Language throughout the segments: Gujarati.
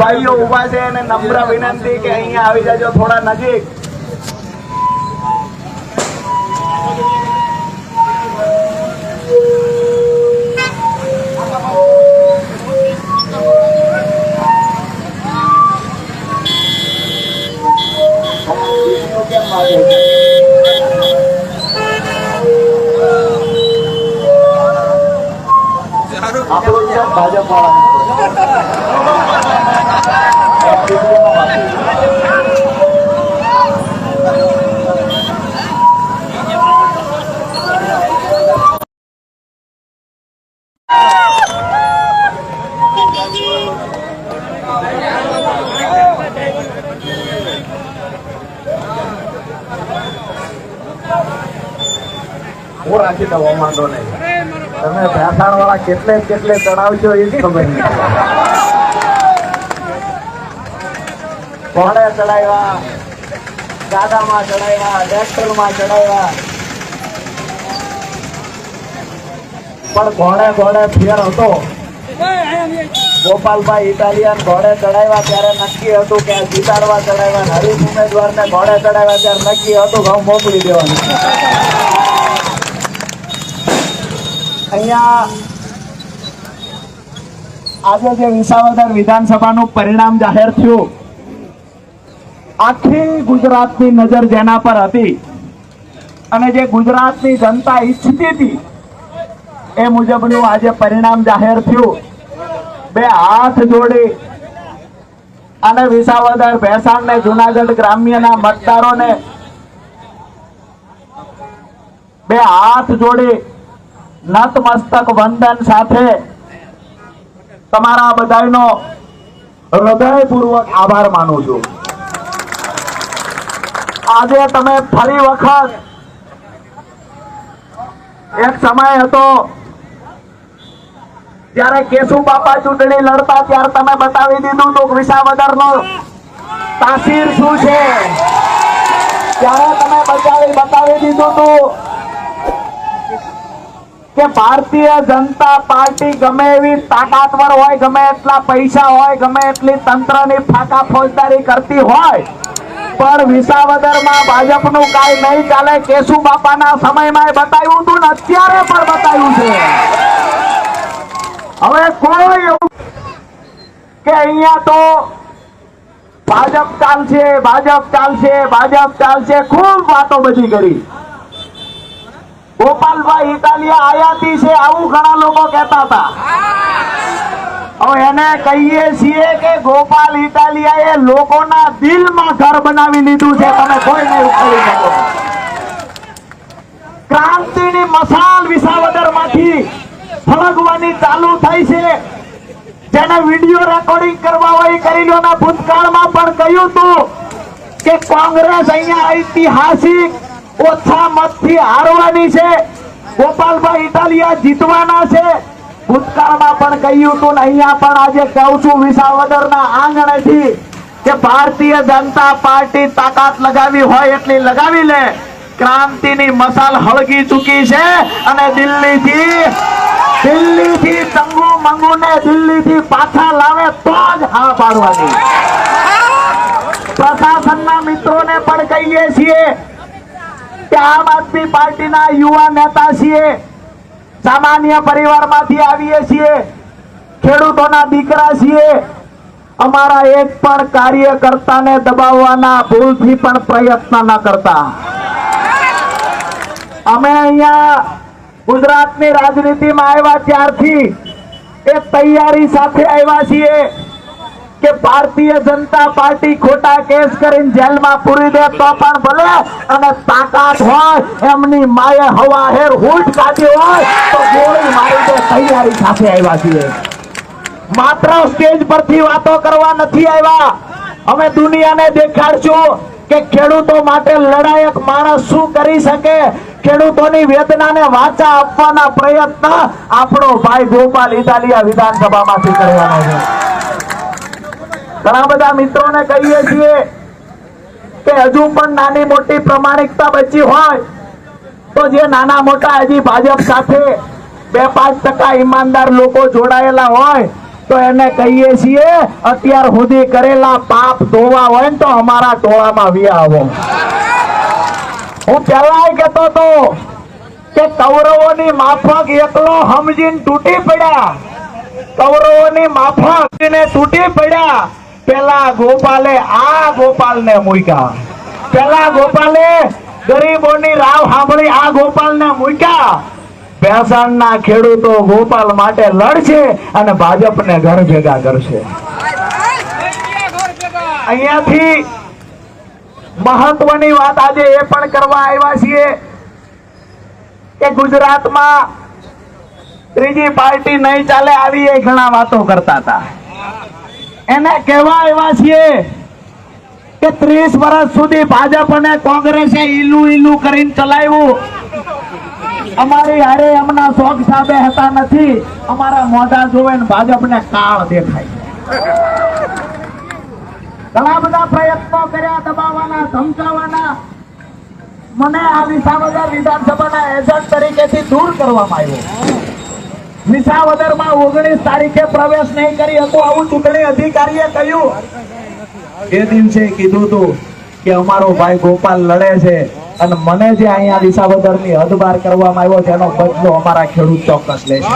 ભાઈઓ ઉભા છે અને નમ્ર વિનંતી કે અહીંયા આવી જાજો થોડા નજીક. ભાજપ હું રાખી દઉં, વાંધો નહીં. તમે ભેસાણ વાળા કેટલે ચડાવશો એ જ ખબર નહીં. ઘોડે ચડાવ્યા, ગાડામાં ચડાવ્યા, ટ્રેક્ટરમાં ચડાવ્યા, પણ ઘોડે ફેર હતો. ગોપાલભાઈ ઇટાલિયન ઘોડે ચડાવ્યા ત્યારે નક્કી હતું કે જીતાડવા ચડાવ્યા. હરીફ ઉમેદવારને ઘોડે ચડાવ્યા ત્યારે નક્કી હતું ઘઉં મોકલી દેવાનું. અહીંયા આજે જે વિસાવદર વિધાનસભાનું પરિણામ જાહેર થયું, આખી ગુજરાતની નજર જેના પર હતી અને જે ગુજરાતની જનતા ઈચ્છતી હતી એ મુજબનું આજે પરિણામ જાહેર થયું. બે હાથ જોડી અને વિસાવદર, ભેસાણ ને જુનાગઢ ગ્રામ્યના મતદારોને બે હાથ જોડી નતમસ્તક વંદન સાથે તમારા બધાનો હૃદયપૂર્વક આભાર માનું છું. આજે તમે ફરી વખત, એક સમય હતો જ્યારે કેશુ બાપા ચૂંટણી લડતા ત્યારે તમે બતાવી દીધું હતું વિસાવદરનો તાસીર શું છે. ત્યારે તમે બતાવી દીધું હતું કે ભારતીય જનતા પાર્ટી ગમે એવી તાકાતવર હોય, ગમે એટલા પૈસા હોય, ગમે એટલી તંત્રની ફાકા ફોજદારી કરતી હોય, પણ વિસાવદરમાં ભાજપનું કાંઈ નહીં ચાલે. કેશુ બાપાના સમયમાં બતાવ્યું હતું ને અત્યારે પણ બતાવ્યું છે. હવે કોઈ એવું કે અહીંયા તો ભાજપ ચાલશે, ખૂબ વાતો બધી કરી. ગોપાલભાઈ ઇટાલિયા આયાતી છે આવું ઘણા લોકો કહેતા હતા. હવે એને કહીએ છીએ કે ગોપાલ ઇટાલિયાએ લોકોના દિલમાં ઘર બનાવી લીધું છે. તમે કોઈ નહીં ઉખાડી શકો. ક્રાંતિની મશાલ વિસાવદરમાંથી ફળગવાની ચાલુ થઈ છે. જેને વિડીયો રેકોર્ડિંગ કરવા હોય કરી લો. ના ભૂતકાળમાં પણ કહ્યું હતું કે કોંગ્રેસ અહીંયા ઐતિહાસિક ઓછા મતથી હારવાની છે, ગોપાલભાઈ ઇટાલિયા જીતવાના છે. ભૂતકાળમાં પણ કહ્યું હતું ને અહીંયા પણ આજે કહું છું વિસાવદરના આંગણેથી કે ભારતીય જનતા પાર્ટી તાકાત લગાવી હોય એટલી લગાવી લે. ક્રાંતિની મશાલ હળગી ચૂકી છે અને દિલ્હીથી ચંગુ મંગુને દિલ્હીથી પાછા લાવે તો જ હા પાડવાની. પ્રશાસનના મિત્રોને પણ કહીએ છીએ કે આમ આદમી પાર્ટીના યુવા નેતા છીએ, સામાન્ય પરિવારમાંથી આવીએ છીએ, ખેડૂતોના દીકરા છીએ. અમારા એક પણ કાર્યકર્તાને દબાવવાના ભૂલથી પણ પ્રયત્ન ન કરતા. અમે અહીંયા ગુજરાતની રાજનીતિમાં આવ્યા ત્યારથી એક તૈયારી સાથે આવ્યા છીએ કે ભારતીય જનતા પાર્ટી ખોટા કેસ કરીને જેલમાં પૂરી દે તો પણ ભલે, અને તાકાત હોય એમની માએ હવાહેર હૂંટ કાઢી હોય તો ગોળી મારી દે. તૈયારી સાથે આવ્યા છીએ. માત્ર સ્ટેજ પરથી વાતો કરવા નથી આવ્યા. અમે દુનિયાને દેખાડશું કે ખેડૂતો માટે લડાયક માણસ શું કરી શકે. ખેડૂતોની વેદનાને વાચા આપવાના પ્રયત્ન આપણો ભાઈ ગોપાલ ઇટાલિયા વિધાનસભામાંથી કરવાનો છે. ઘણા બધા મિત્રોને કહીએ છીએ કે હજુ પણ નાની મોટી પ્રમાણિકતા બચી હોય તો જે નાના મોટા હજી ભાજપ સાથે 2-5% ઈમાનદાર લોકો જોડાયેલા હોય તો એને કહીએ છીએ અત્યાર સુધી કરેલા પાપ ધોવા હોય ને તો અમારા ટોળામાં વ્યા આવો. હું પહેલા કહેતો હતો કે કૌરવોની માફક એકલો સમજીને તૂટી પડ્યા, કૌરવોની માફક તૂટી પડ્યા. પેલા ગોપાલે આ ગોપાલને મૂક્યા, પેલા ગોપાલે ગરીબોની રાવ સાંભળી આ ગોપાલને મૂક્યા. ભેસાણના ખેડૂતો ગોપાલ માટે લડશે અને ભાજપને ઘર ભેગા કરશે. અહીંયાથી મહત્વની વાત આજે એ પણ કરવા આવ્યા છીએ કે ગુજરાતમાં ત્રીજી પાર્ટી નહીં ચાલે આવી એ ઘણા વાતો કરતા હતા. એને કહેવા આવ્યા છીએ કે 30 વર્ષ સુધી ભાજપ અને કોંગ્રેસે ઈલું ઈલું કરીને ચલાવ્યું. અમારી હારે એમના શોખ સાબે હતા નથી. અમારા મોઢા જોવે ને ભાજપને કાળ દેખાય. ઘણા બધા પ્રયત્નો કર્યા દબાવવાના, ધમકાવવાના. મને આ વિસાવદર વિધાનસભાના એજન્ટ તરીકેથી દૂર કરવામાં આવ્યો. વિસાવદરમાં 19 તારીખે પ્રવેશ નહીં કરી હતો આવું ચૂંટણી અધિકારીએ કહ્યું. એ દિવસે કીધું હતું કે અમારો ભાઈ ગોપાલ લડે છે અને મને જે અહીંયા વિસાવદરની હદ બહાર કરવામાં આવ્યો તેનો બદલો અમારા ખેડૂત ચોક્કસ લેશે.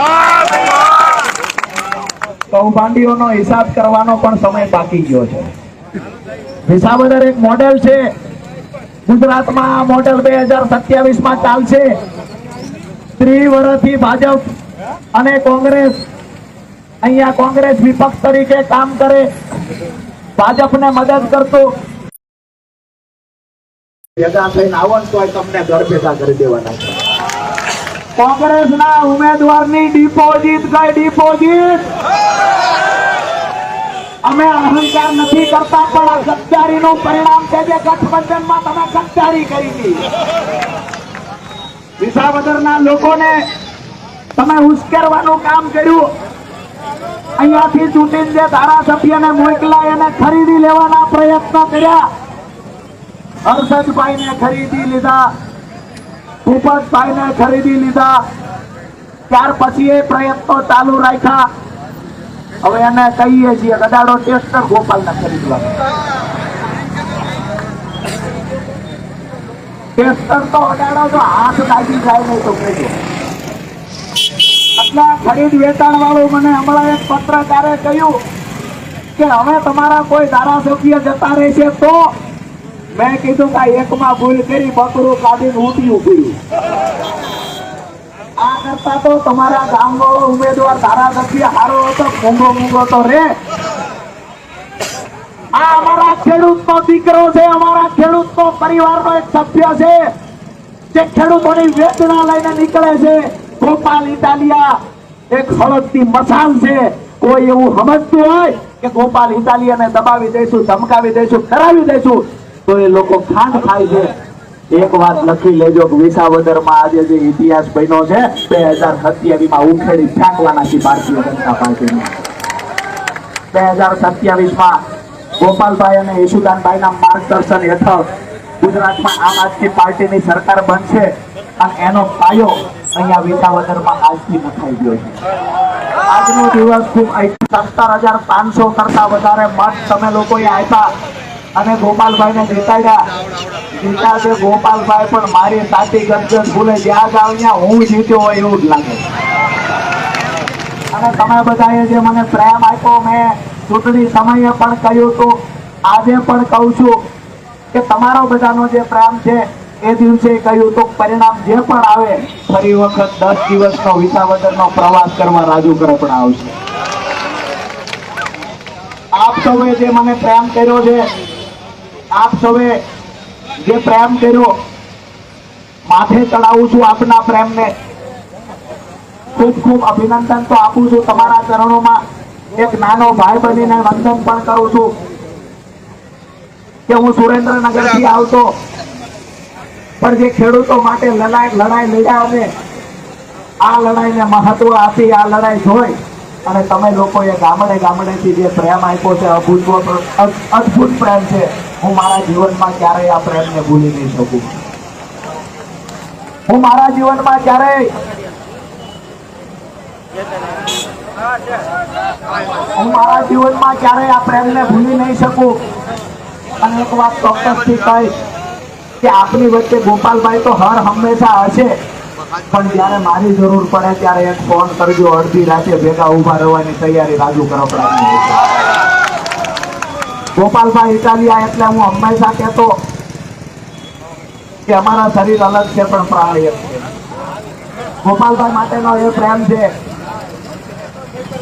કૌભાંડીઓનો હિસાબ કરવાનો પણ સમય બાકી ગયો છે. વિસાવદર એક મોડેલ છે. ગુજરાતમાં આ મોડેલ 2027 માં ચાલશે. 30 વર્ષથી ભાજપ અને કોંગ્રેસ, અહીંયા કોંગ્રેસ વિપક્ષ તરીકે કામ કરે, ભાજપને મદદ કરતો. ભેગા થઈને આવો ને તો તમને ઘર ભેગા કરી દેવાના. કોંગ્રેસના ઉમેદવારની ડિપોઝિટ ગઈ, ડિપોઝિટ. અમે અહંકાર નથી કરતા પણ આ ગદ્દારીનું પરિણામ છે જે ગઠબંધનમાં તમે ગદ્દારી કરી હતી. વિસાવદરના લોકોને તમે ઉશ્કેરવાનું કામ કર્યું. અહીંયાથી ચૂંટીને જે ધારાસભ્યને મોકલા એને ખરીદી લેવાના પ્રયત્નો કર્યા. હર્ષદભાઈને ખરીદી લીધા, ભૂપતભાઈને ખરીદી લીધા. ત્યાર પછી એ પ્રયત્નો ચાલુ રાખ્યા. હવે એને કહીએ છીએ ગદાડો ટેસ્ટર ગોપાલને ખરીદવા. ટેસ્ટર તો અડાડો તો હાથ લાગી જાય નહીં તો કહેજો. એટલે ખરીદ વેચાણ વાળું મને હમણાં એક પત્રકારે કહ્યું કે હવે તમારા કોઈ ધારાસભ્ય જતા રહેશે તો. મેં કીધું કે એકમાં ભૂલ કરી બકરું કાઢીને ઊંટિયું પીડ્યું. આ કરતા તો તમારા ગામ વાળો ઉમેદવાર ધારાસભ્ય સારો હતો, મૂંગો તો રે. આ અમારા ખેડૂતનો દીકરો છે, અમારા ખેડૂતનો પરિવારનો એક સભ્ય છે જે ખેડૂતોની વેદના લઈને નીકળે છે. ગોપાલ ઇટાલિયા એક સળગતી મસાલ છે. કોઈ એવું સમજતું હોય કે ગોપાલ ઇટાલિયાને દબાવી દઈશું, ધમકાવી દઈશું, કરાવી દઈશું તો એ લોકો ખાંડ ખાય છે. એક વાત લખી લેજો કે વિસાવદરમાં આજે જે ઇતિહાસ બન્યો છે 2027 માં ઉખેડી ફેંકવાના છે ભારતીય જનતા પાર્ટીને. 2027 માં ગોપાલભાઈ અને યશુદાનભાઈના માર્ગદર્શન હેઠળ ગુજરાતમાં આમ આદમી પાર્ટીની સરકાર બનશે અને એનો પાયો અહીંયા વિસાવદરમાં આજથી નખાઈ ગયો છે. આજનો દિવસ ખૂબ 17,500 કરતા વધારે મત તમે લોકોએ આપ્યા અને ગોપાલભાઈને જીતાડ્યા. જીતા ગોપાલભાઈ પણ મારી સાચી ગજગજ ભૂલે જ્યાં જાવ ત્યાં હું જીત્યો હોય એવું જ લાગે. અને તમે બધાએ જે મને પ્રેમ આપ્યો, મેં ચૂંટણી સમયે પણ કહ્યું હતું, આજે પણ કહું છું કે તમારો બધાનો જે પ્રેમ છે એ દિવસે કહ્યું તો પરિણામ જે પણ આવે ફરી વખત 10 દિવસનો વિસાવદરનો પ્રવાસ કરવા રાજુ કરપડા આવશે. આપ સૌએ જે મને પ્રેમ કર્યો છે, આપ સૌએ જે પ્રેમ કર્યો, માથે ચડાવું છું આપના પ્રેમને. ખૂબ ખૂબ અભિનંદન તો આપું છું. તમારા ચરણોમાં એક નાનો ભાઈ બનીને વંદન પણ કરું છું કે હું સુરેન્દ્રનગરથી આવતો પણ જે ખેડૂતો માટે લડાઈ લડ્યા અને આ લડાઈને મહત્વ આપી, આ લડાઈ જોઈ અને તમે લોકોએ ગામડે ગામડેથી જે પ્રેમ આપ્યો છે, અદ્ભુત પ્રેમ છે. હું મારા જીવનમાં ક્યારેય આ પ્રેમને ભૂલી નહીં શકું. હું મારા જીવનમાં ક્યારેય હું મારા જીવનમાં ક્યારેય આ પ્રેમને ભૂલી નહીં શકું. અને એક વાત ચોક્કસથી કહીશ કે આપની વચ્ચે ગોપાલભાઈ તો હર હંમેશા હશે, પણ જ્યારે મારી જરૂર પડે ત્યારે એક ફોન કરજો. અડધી રાતે ભેગા ઉભા રહેવાની તૈયારી રાજુ કરપડાની. ગોપાલભાઈ ઇટાલિયા એટલે હું હંમેશા કહેતો કે અમારા શરીર અલગ છે પણ પ્રાણ એક છે. ગોપાલભાઈ માટેનો એ પ્રેમ છે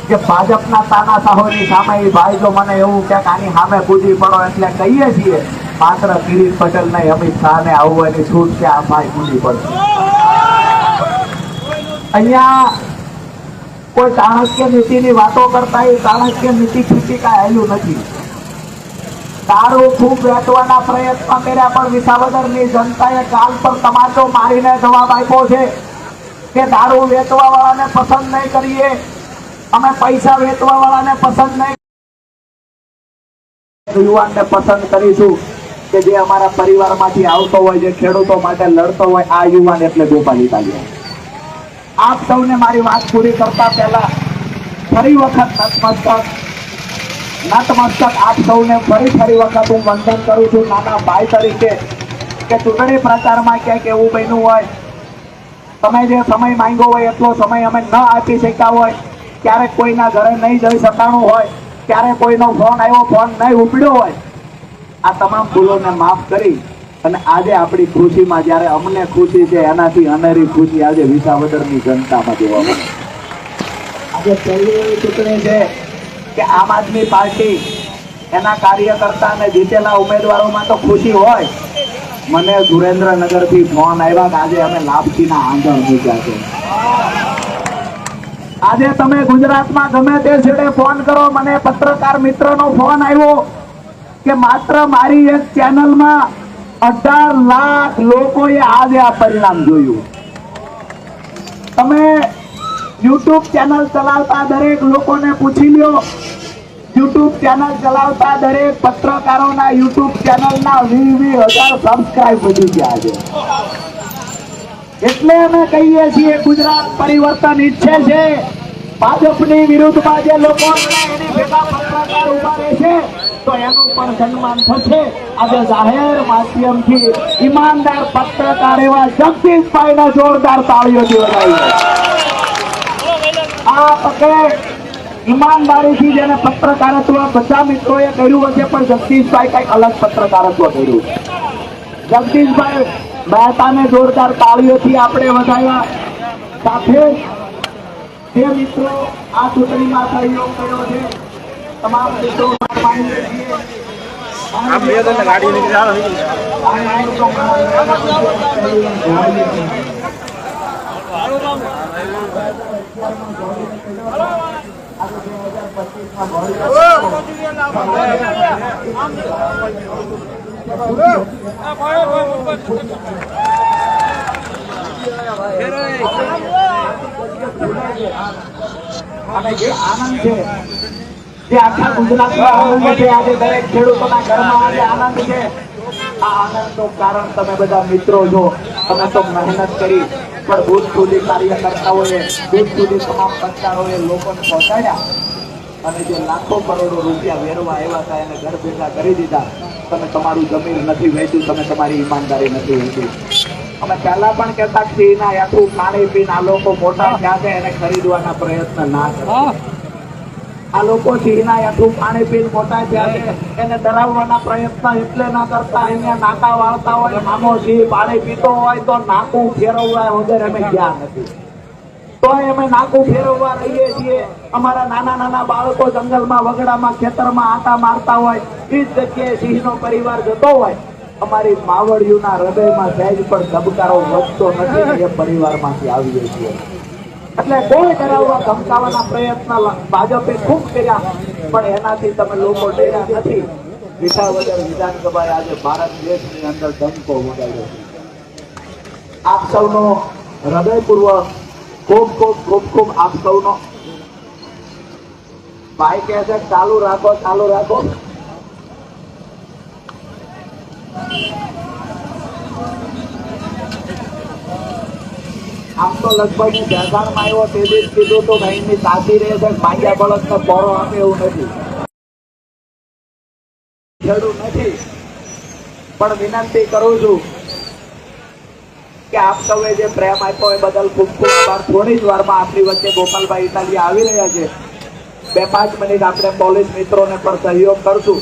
કે ભાજપના તાનાશાહોની સામે એ ભાઈ જો મને એવું કે આની સામે પૂજી પડો એટલે કહીએ છીએ, માત્ર કિરીટ પટેલ નહીં, અમિત શાહને આવવાની છૂટ છે. આ ભાઈ પૂજી પડશે. અહીંયા કોઈ ચાણક્ય નીતિની વાતો કરતા એ ચાણક્ય નીતિ ખીચી કાંઈ હેલું નથી. દારૂ ખૂબ વેચવાના પ્રયત્ન કર્યા પણ વિસાવદરની જનતાએ ગાલ પર તમાચો મારીને જવાબ આપ્યો છે કે દારૂ વેચવા વાળાને પસંદ નહીં કરીએ, અમે પૈસા વેચવા વાળાને પસંદ નહીં, યુવાનને પસંદ કરીશું કે જે અમારા પરિવારમાંથી આવતો હોય, જે ખેડૂતો માટે લડતો હોય. આ યુવાન એટલે ગોપાલ ઇટાલિયા. આપ સૌને મારી વાત પૂરી કરતા પહેલા ફરી વખત નતમસ્તક આપ સૌને ફરી વખત હું વંદન કરું છું નાના ભાઈ તરીકે કે ચૂંટણી પ્રચારમાં ક્યાંક એવું બન્યું હોય, તમે જે સમય માંગ્યો હોય એટલો સમય અમે ન આપી શક્યા હોય, ક્યારેક કોઈના ઘરે નહીં જઈ શકાણું હોય, ક્યારેક કોઈનો ફોન આવ્યો ફોન નહીં ઉપડ્યો હોય, આ તમામ ભૂલોને માફ કરી અને આજે આપણી ખુશીમાં જ્યારે અમને ખુશી છે એનાથી અનેરી ખુશી આજે વિસાવદરની જનતામાં જોવા મળે. આજે પહેલી ચૂંટણી છે કે આમ આદમી પાર્ટી એના કાર્યકર્તા અને જીતેલા ઉમેદવારોમાં તો ખુશી હોય. મને સુરેન્દ્રનગરથી ફોન આવ્યા કે આજે અમે લાપસીના આંધણ મૂક્યા છે. આજે તમે ગુજરાતમાં ગમે તે છેડે ફોન કરો, મને પત્રકાર મિત્રનો ફોન આવ્યો કે માત્ર મારી એક ચેનલમાં 18 લાખ લોકોએ આજે આ પરિણામ જોયું. તમે યુટ્યુબ ચેનલ ચલાવતા દરેક લોકોને પૂછી લ્યો, યુટ્યુબ ચેનલ ચલાવતા દરેક પત્રકારોના યુટ્યુબ ચેનલના 20,000 સબસ્ક્રાઇબ વધી ગયા છે. એટલે અમે કહીએ છીએ ગુજરાત પરિવર્તન ઈચ્છે છે. ભાજપની વિરુદ્ધમાં જે લોકો એની ભેગા પત્રકાર ઉભા રહે છે તો એનું પણ સન્માન થશે. આજે જાહેર માધ્યમથી ઈમાનદાર પત્રકાર એવા જગદીશભાઈને જોરદાર તાળીઓથી વધાવી. આ તકે ઈમાનદારીથી જેને પત્રકારત્વ બધા મિત્રોએ કર્યું હશે, પણ જગદીશભાઈ કઈક અલગ પત્રકારત્વ કર્યું. જગદીશભાઈ મહેતાને જોરદાર તાળીઓથી આપણે વધાવ્યા. સાથે જે મિત્રો આ ચૂંટણીમાં સહયોગ કર્યો છે તમામ મિત્રો અને જે આનંદ છે જે આખા ગુજરાતમાં આનંદ છે, આજે દરેક ખેડૂતોના ઘરમાં આજે આનંદ છે. આ આનંદનું કારણ તમે બધા મિત્રો છો. તમે તો મહેનત કરી પણ બુથ સુધી કાર્યકર્તાઓએ, બુથ સુધી તમામ પત્રકારોએ લોકોને પહોંચાડ્યા અને જે લાખો કરોડો રૂપિયા વેરવા આવ્યા હતા એને ઘર ભેગા કરી દીધા. તમે તમારું જમીન નથી વેચ્યું, તમે તમારી ઈમાનદારી નથી વેચી. અમે પહેલા પણ કહેતા સિંહના આખું પાણી પીને આ લોકો મોટા થયા છે એને ખરીદવાના પ્રયત્ન ના કરો. આ લોકો સિંહના આખું પાણી પીને મોટા થયા છે એને ડરાવવાના પ્રયત્ન એટલે ના કરતા. અહીંયા નાકા વાળતા હોય, નાનો સિંહ પાણી પીતો હોય તો નાકું ફેરવવા વગર અમે ગયા નથી. તો અમે નાકું ફેરવવા રહીએ છીએ. અમારા નાના નાના બાળકો જંગલમાં, વગડામાં, ખેતરમાં આટા મારતા હોય, એ જ જગ્યાએ સિંહનો પરિવાર જતો હોય. અમારી માવડિયુંના હૃદયમાં સહેજ પણ ધબકારો વધતો નથી. એ પરિવારમાંથી આવીએ છીએ. એટલે કોઈ ડરાવવા ધમકાવવાના પ્રયત્ન ભાજપે ખૂબ કર્યા, પણ એનાથી તમે લોકો ડર્યા નથી. વિસાવદર વિધાનસભાએ આજે ભારત દેશની અંદર ડંકો વગાડ્યો. આપ સૌનો હૃદયપૂર્વક ખૂબ ખૂબ ખૂબ ખૂબ આપ સૌનો. ભાઈ કહે છે ચાલુ રાખો, ચાલુ રાખો. આમ તો લગભગ હું બેસાણમાં આવ્યો તે દિવસ કીધું તો ભાઈની તાતી રહે છે, માંગ્યા બળદને પોરો આપે એવું નથી, ખેડૂત નથી. પણ વિનંતી કરું છું કે આપ સૌએ જે પ્રેમ આપ્યો એ બદલ ખૂબ ખૂબ આભાર. થોડી જ વારમાં આપણી વચ્ચે ગોપાલભાઈ ઇટાલિયા આવી રહ્યા છે. 2-5 મિનિટ આપણે પોલીસ મિત્રોને પણ સહયોગ કરશું.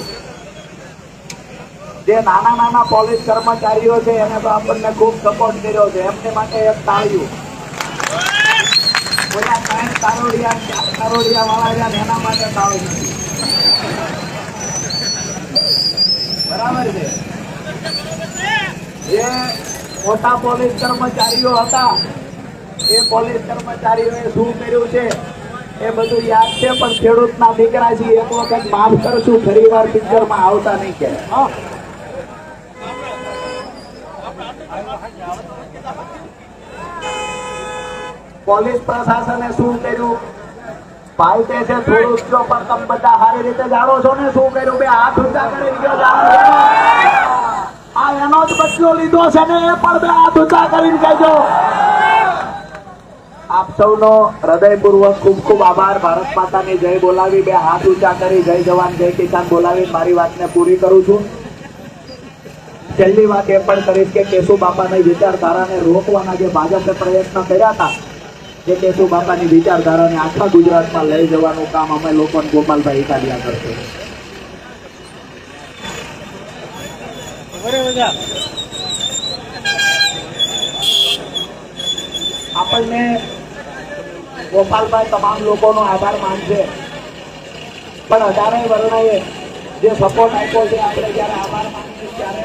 જે નાના નાના પોલીસ કર્મચારીઓ છે એને તો આપણને ખૂબ સપોર્ટ કર્યો છે, એમને માટે એક તાળીઓ. બધા 3 કારોડિયા 4 કારોડિયા વાળા રહ્યા ને એના માટે તાળી નથી. બરાબર છે. જે મોટા પોલીસ કર્મચારીઓ હતા એ પોલીસ કર્મચારીઓએ શું કર્યું છે એ બધું યાદ છે, પણ ખેડૂતના દીકરા છે એક વખત માફ કરશું, ફરી વાર પિક્ચરમાં આવતા નહીં કે. પોલીસ પ્રશાસને શું કર્યું ભાઈ તે છે થોડું જો, પણ તમે બધા સારી રીતે જાણો છો ને શું કર્યું. બે હાથ ઊંચા કરી ગયો આ એનો જ બદલો લીધો છે ને, એ પણ બે હાથ ઊંચા કરીને કહેજો. આપ સૌનો હૃદયપૂર્વક ખૂબ ખૂબ આભાર. ભારત માતાની જય બોલાવી, બે હાથ ઊંચા કરી જય જવાન જય કિસાન બોલાવી મારી વાતને પૂરી કરું છું. છેલ્લી વાત એ પણ કરીશ કે કેશુ બાપાની વિચારધારાને રોકવાના જે ભાજપે પ્રયત્ન કર્યા હતા એ કેશુ બાપાની વિચારધારાને આખા ગુજરાતમાં લઈ જવાનું કામ અમે લોકો ગોપાલભાઈ ઇટાલિયા કરશે. આપણને ગોપાલભાઈ તમામ લોકોનો આભાર માનશે, પણ 18 વર્ણોએ જે સપોર્ટ આપ્યો છે આપણે જયારે આભાર માનીએ ત્યારે